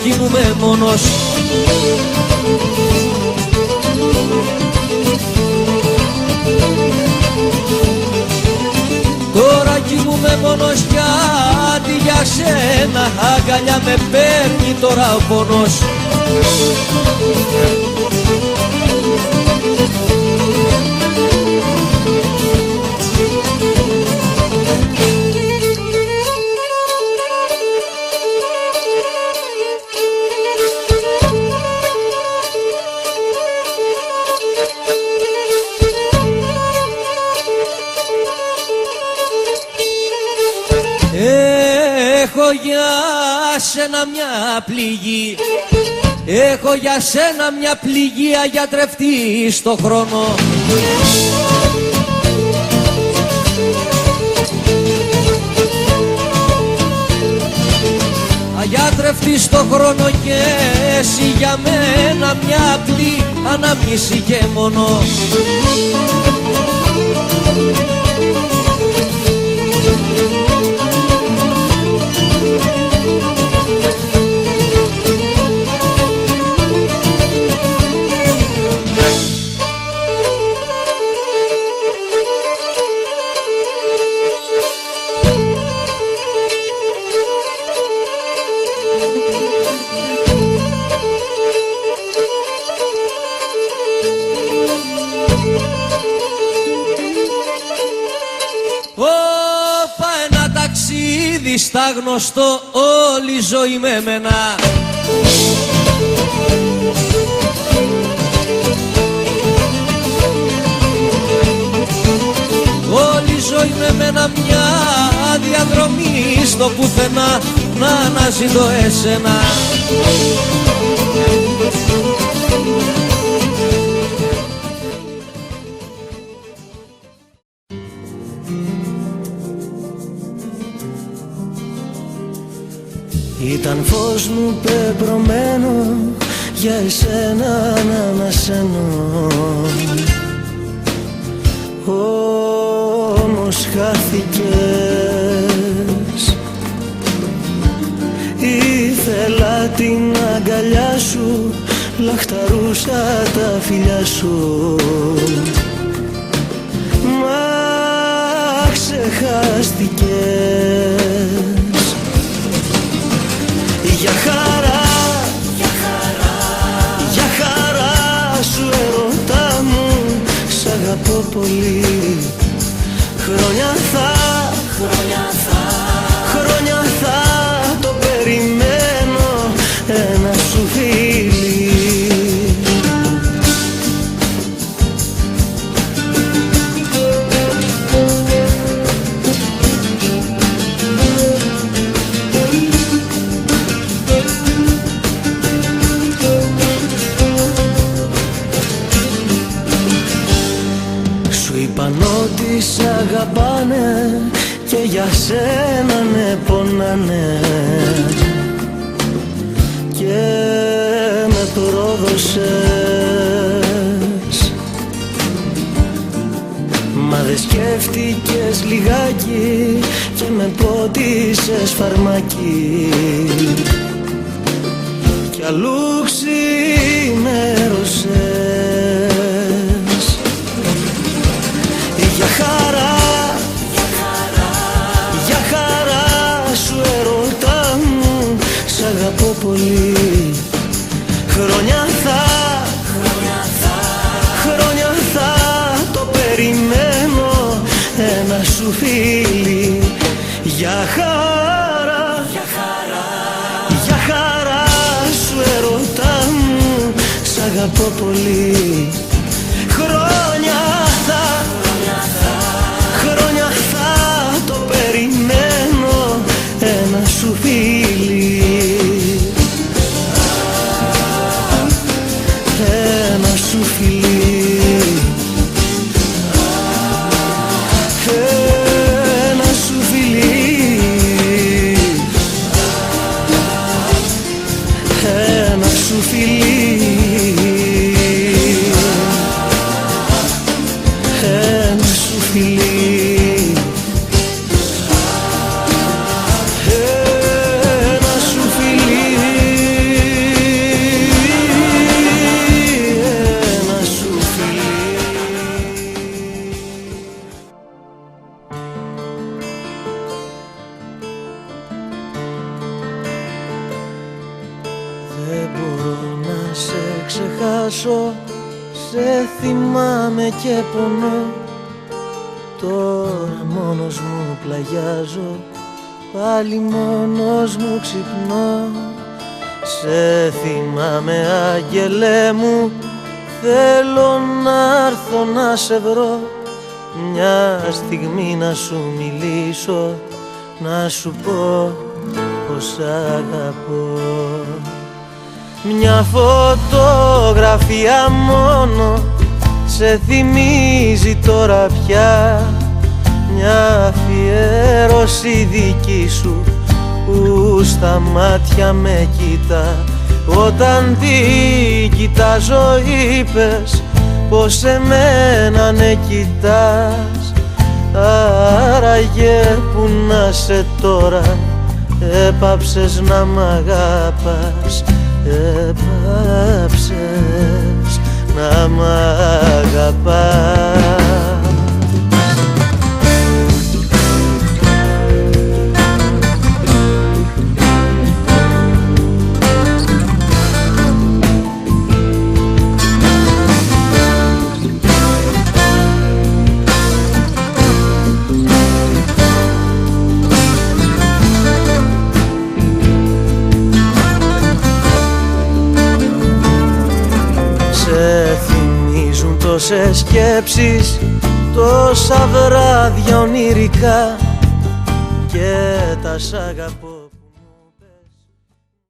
κοιμούμαι μόνος. Τώρα κοιμούμαι μόνος γιατί για σένα αγκαλιά με παίρνει τώρα ο πόνος. Έχω για σένα μια πληγή, έχω για σένα μια πληγή αγιατρευτή στο χρόνο. Αγιατρευτή στο χρόνο και εσύ για μένα μια απλή αναμνήση και μόνο. Στα γνωστό όλη η ζωή με μένα. Όλη η ζωή με μένα μια διαδρομή στο πουθενά να αναζητώ εσένα. Ήταν φως μου πεπρωμένο για εσένα να ανασένω, όμως χάθηκες. Ήθελα την αγκαλιά σου, λαχταρούσα τα φιλιά σου, μα ξεχάστηκες. Για χαρά, για χαρά σου ερωτά μου, σ' αγαπώ πολύ. Χρόνια θα το περιμένω ένα σου φίλι. Ότι σ' αγαπάνε και για σένα ναι πονάνε, και με πρόδωσες, μα δε σκέφτηκες λιγάκι και με πότισες φαρμάκι κι αλλού ξημέρωσες. Για χαρά, για χαρά σου ερωτά μου, σ' αγαπώ πολύ. Χρόνια θα το περιμένω ένα σου φίλι. Για χαρά, για χαρά σου ερωτά μου, σ' αγαπώ πολύ. Χρόνια θα το περιμένω ένα σου φίλι. Ένα σου φίλι. Ένα σου φίλι. Ένα σου φίλι. Ένα σου φίλι. Δεν μπορώ να σε ξεχάσω, σε θυμάμαι και πονώ. Τώρα μόνος μου πλαγιάζω, πάλι μόνος μου ξυπνώ. Σε θυμάμαι άγγελέ μου, θέλω να έρθω να σε βρω. Μια στιγμή να σου μιλήσω, να σου πω πως αγαπώ. Μια φωτογραφία μόνο σε θυμίζει τώρα πια, μια αφιέρωση δική σου που στα μάτια με κοίτα. Όταν την κοιτάζω είπες πως εμένα ναι κοιτάς. Άραγε που να σε τώρα, έπαψες να μ' αγαπάς. Έπαψες να μ' αγαπάς. Τόσες σκέψεις, τόσα βράδια ονειρικά και τα σ' αγαπώ.